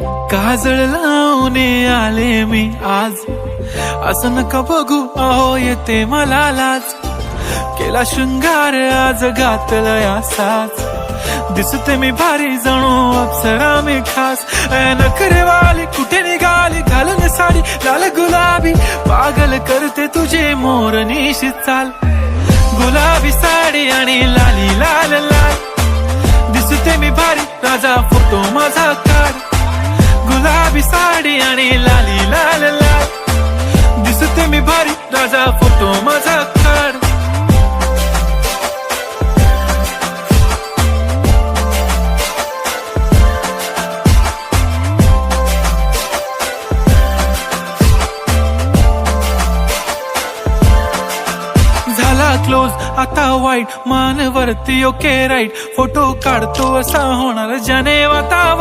काजळ लावून आले मी आज, असं नका बघू अहो येते मला लाज. केला शृंगार आज घातला असाच, दिसते मी भारी जणू अप्सरा मी खास. नखरेवाली कुठे निघाली घालून साडी लाल गुलाबी, पागल करते तुझे मोरनीशी चाल. गुलाबी साडी आणि लाली लाल लाल, दिसते मी भारी राजा फोटो माझा काढ. गुलाबी साडी आणि लाली लाल लाल, दिसते मी भारी राजा फोटो माझा काढ. झाला क्लोज आता वाईट, मान वरती ओके राईट, फोटो काढतो असा होणार ज्याने वातावरण.